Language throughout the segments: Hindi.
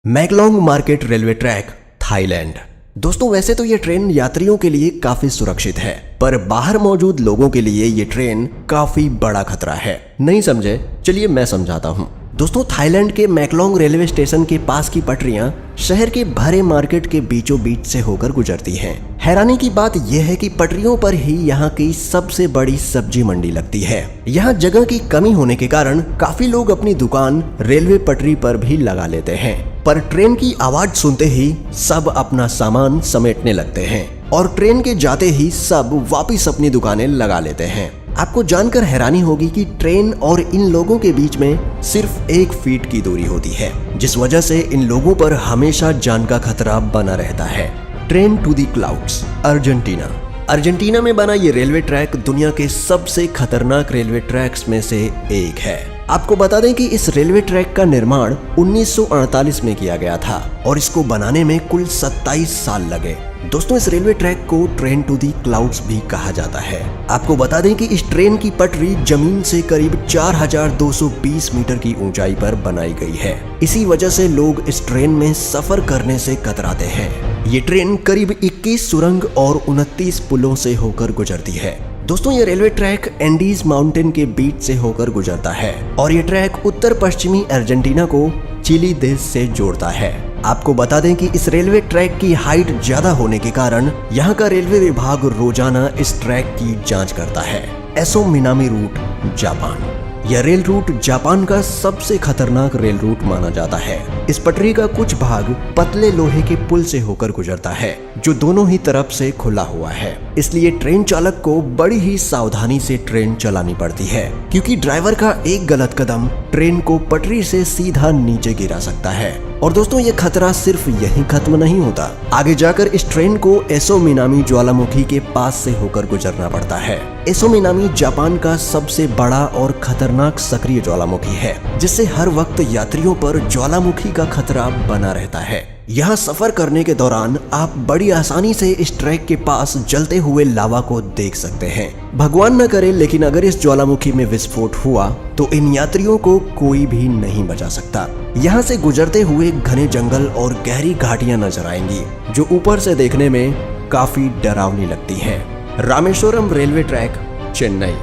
मैकलोंग मार्केट रेलवे ट्रैक, थाईलैंड। दोस्तों वैसे तो ये ट्रेन यात्रियों के लिए काफी सुरक्षित है, पर बाहर मौजूद लोगों के लिए ये ट्रेन काफी बड़ा खतरा है। नहीं समझे? चलिए मैं समझाता हूँ। दोस्तों थाईलैंड के मैकलोंग रेलवे स्टेशन के पास की पटरियां शहर के भरे मार्केट के बीचों बीच से होकर गुजरती हैं। हैरानी की बात यह है कि पटरियों पर ही यहाँ की सबसे बड़ी सब्जी मंडी लगती है। यहाँ जगह की कमी होने के कारण काफी लोग अपनी दुकान रेलवे पटरी पर भी लगा लेते हैं, पर ट्रेन की आवाज सुनते ही सब अपना सामान समेटने लगते हैं और ट्रेन के जाते ही सब वापिस अपनी दुकानें लगा लेते हैं। आपको जानकर हैरानी होगी कि ट्रेन और इन लोगों के बीच में सिर्फ 1 फीट की दूरी होती है, जिस वजह से इन लोगों पर हमेशा जान का खतरा बना रहता है। Train to the clouds, Argentina. Argentina में बना ये रेलवे ट्रैक दुनिया के सबसे खतरनाक रेलवे ट्रैक्स में से एक है। आपको बता दें कि इस रेलवे ट्रैक का निर्माण 1948 में किया गया था और इसको बनाने में कुल 27 साल लगे। दोस्तों इस रेलवे ट्रैक को ट्रेन टू दी क्लाउड्स भी कहा जाता है। आपको बता दें कि इस ट्रेन की पटरी जमीन से करीब 4220 मीटर की ऊंचाई पर बनाई गई है। इसी वजह से लोग इस ट्रेन में सफर करने से कतराते हैं। ये ट्रेन करीब 21 सुरंग और 29 पुलों से होकर गुजरती है। दोस्तों ये रेलवे ट्रैक एंडीज माउंटेन के बीच से होकर गुजरता है और ये ट्रैक उत्तर पश्चिमी अर्जेंटीना को चिली देश से जोड़ता है। आपको बता दें कि इस रेलवे ट्रैक की हाइट ज्यादा होने के कारण यहाँ का रेलवे विभाग रोजाना इस ट्रैक की जांच करता है। Aso Minami route, Japan. यह रेल रूट जापान का सबसे खतरनाक रेल रूट माना जाता है। इस पटरी का कुछ भाग पतले लोहे के पुल से होकर गुजरता है, जो दोनों ही तरफ से खुला हुआ है। इसलिए ट्रेन चालक को बड़ी ही सावधानी से ट्रेन चलानी पड़ती है, क्योंकि ड्राइवर का एक गलत कदम ट्रेन को पटरी से सीधा नीचे गिरा सकता है। और दोस्तों ये खतरा सिर्फ यहीं खत्म नहीं होता, आगे जाकर इस ट्रेन को एसो मिनामी ज्वालामुखी के पास से होकर गुजरना पड़ता है। एसो मिनामी जापान का सबसे बड़ा और खतरनाक सक्रिय ज्वालामुखी है, जिससे हर वक्त यात्रियों पर ज्वालामुखी का खतरा बना रहता है। यहाँ सफर करने के दौरान आप बड़ी आसानी से इस ट्रैक के पास जलते हुए लावा को देख सकते हैं। भगवान न करे, लेकिन अगर इस ज्वालामुखी में विस्फोट हुआ तो इन यात्रियों को कोई भी नहीं बचा सकता। यहाँ से गुजरते हुए घने जंगल और गहरी घाटियां नजर आएंगी, जो ऊपर से देखने में काफी डरावनी लगती हैं। Rameswaram railway track, Chennai.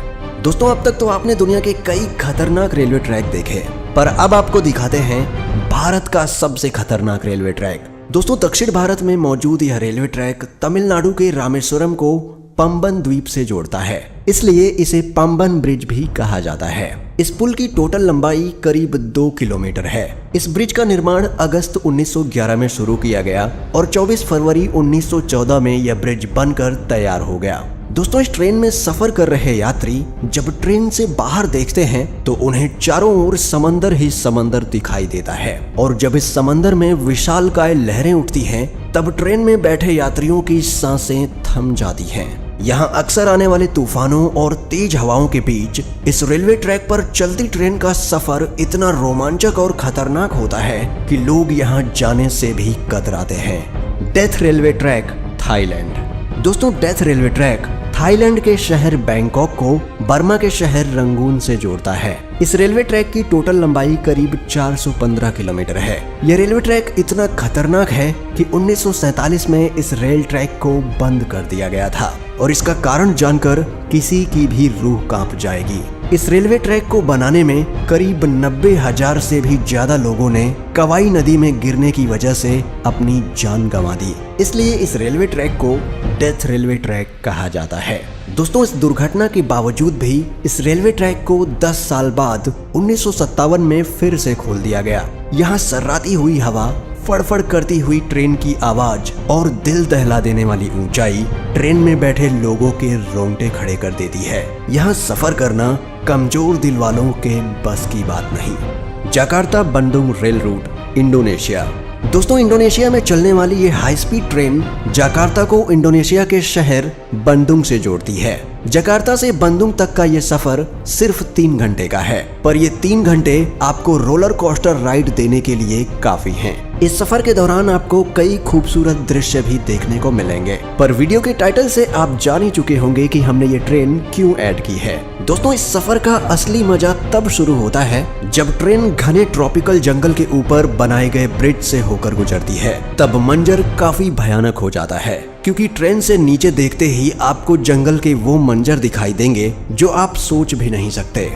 दोस्तों अब तक तो आपने दुनिया के कई खतरनाक रेलवे ट्रैक देखे, पर अब आपको दिखाते हैं भारत का सबसे खतरनाक रेलवे ट्रैक। दोस्तों दक्षिण भारत में मौजूद यह रेलवे ट्रैक तमिलनाडु के रामेश्वरम को पंबन द्वीप से जोड़ता है, इसलिए इसे पंबन ब्रिज भी कहा जाता है। इस पुल की टोटल लंबाई करीब 2 किलोमीटर है। इस ब्रिज का निर्माण अगस्त 1911 में शुरू किया गया और 24 फरवरी 1914 में यह ब्रिज बनकर तैयार हो गया। दोस्तों इस ट्रेन में सफर कर रहे यात्री जब ट्रेन से बाहर देखते हैं तो उन्हें चारों ओर समंदर ही समंदर दिखाई देता है, और जब इस समंदर में विशालकाय लहरें उठती हैं तब ट्रेन में बैठे यात्रियों की सांसें थम जाती हैं। यहाँ अक्सर आने वाले तूफानों और तेज हवाओं के बीच इस रेलवे ट्रैक पर चलती ट्रेन का सफर इतना रोमांचक और खतरनाक होता है कि लोग यहाँ जाने से भी कतराते हैं। Death railway track, Thailand. दोस्तों डेथ रेलवे ट्रैक थाईलैंड के शहर बैंकॉक को बर्मा के शहर रंगून से जोड़ता है। इस रेलवे ट्रैक की टोटल लंबाई करीब 415 किलोमीटर है। यह रेलवे ट्रैक इतना खतरनाक है कि 1947 में इस रेल ट्रैक को बंद कर दिया गया था, और इसका कारण जानकर किसी की भी रूह कांप जाएगी। इस रेलवे ट्रैक को बनाने में करीब 90,000 से भी ज्यादा लोगों ने कवाई नदी में गिरने की वजह से अपनी जान गंवा दी, इसलिए इस रेलवे ट्रैक को डेथ रेलवे ट्रैक कहा जाता है। दोस्तों इस दुर्घटना के बावजूद भी इस रेलवे ट्रैक को 10 साल बाद 1957 में फिर से खोल दिया गया। यहाँ सर्राती हुई हवा, फड़फड़ करती हुई ट्रेन की आवाज और दिल दहला देने वाली ऊंचाई ट्रेन में बैठे लोगों के रोंगटे खड़े कर देती है। यहाँ सफर करना कमजोर दिल वालों के बस की बात नहीं। Jakarta Bandung rail route, Indonesia. दोस्तों इंडोनेशिया में चलने वाली ये हाई स्पीड ट्रेन जकार्ता को इंडोनेशिया के शहर बंदुंग से जोड़ती है। जकार्ता से बंदुंग तक का ये सफर सिर्फ 3 घंटे का है, पर ये 3 घंटे आपको रोलर कोस्टर राइड देने के लिए काफी हैं। इस सफर के दौरान आपको कई खूबसूरत दृश्य भी देखने को मिलेंगे, पर वीडियो के टाइटल से आप जान ही चुके होंगे कि हमने ये ट्रेन क्यों ऐड की है। दोस्तों, इस सफर का असली मजा तब शुरू होता है जब ट्रेन घने ट्रॉपिकल जंगल के ऊपर बनाए गए ब्रिज से होकर गुजरती है। तब मंजर काफी भयानक हो जाता है, क्योंकि ट्रेन से नीचे देखते ही आपको जंगल के वो मंजर दिखाई देंगे जो आप सोच भी नहीं सकते।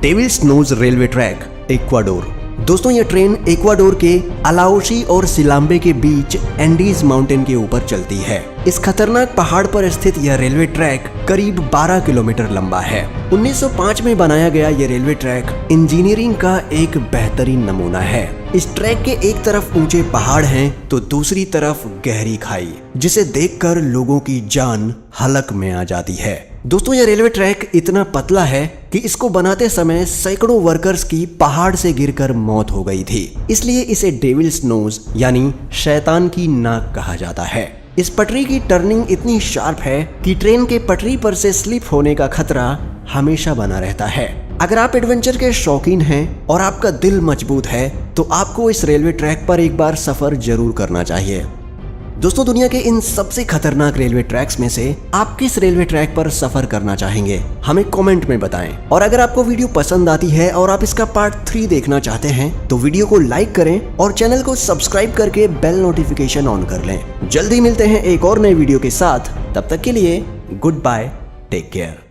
Devil's nose railway track, Ecuador. दोस्तों, यह ट्रेन इक्वाडोर के अलाउसी और सिलाम्बे के बीच एंडीज माउंटेन के ऊपर चलती है। इस खतरनाक पहाड़ पर स्थित यह रेलवे ट्रैक करीब 12 किलोमीटर लंबा है। 1905 में बनाया गया यह रेलवे ट्रैक इंजीनियरिंग का एक बेहतरीन नमूना है। इस ट्रैक के एक तरफ ऊंचे पहाड़ हैं तो दूसरी तरफ गहरी खाई, जिसे देखकर लोगों की जान हलक में आ जाती है। दोस्तों, यह रेलवे ट्रैक इतना पतला है कि इसको बनाते समय सैकड़ों वर्कर्स की पहाड़ से गिरकर मौत हो गई थी। इसलिए इसे डेविल्स नोज यानी शैतान की नाक कहा जाता है। इस पटरी की टर्निंग इतनी शार्प है कि ट्रेन के पटरी पर से स्लिप होने का खतरा हमेशा बना रहता है। अगर आप एडवेंचर के शौकीन हैं और आपका दिल मजबूत है तो आपको इस रेलवे ट्रैक पर एक बार सफर जरूर करना चाहिए। दोस्तों, दुनिया के इन सबसे खतरनाक रेलवे ट्रैक्स में से आप किस रेलवे ट्रैक पर सफर करना चाहेंगे, हमें कमेंट में बताएं। और अगर आपको वीडियो पसंद आती है और आप इसका पार्ट 3 देखना चाहते हैं तो वीडियो को लाइक करें और चैनल को सब्सक्राइब करके बेल नोटिफिकेशन ऑन कर लें। जल्दी मिलते हैं एक और नए वीडियो के साथ, तब तक के लिए गुड बाय, टेक केयर।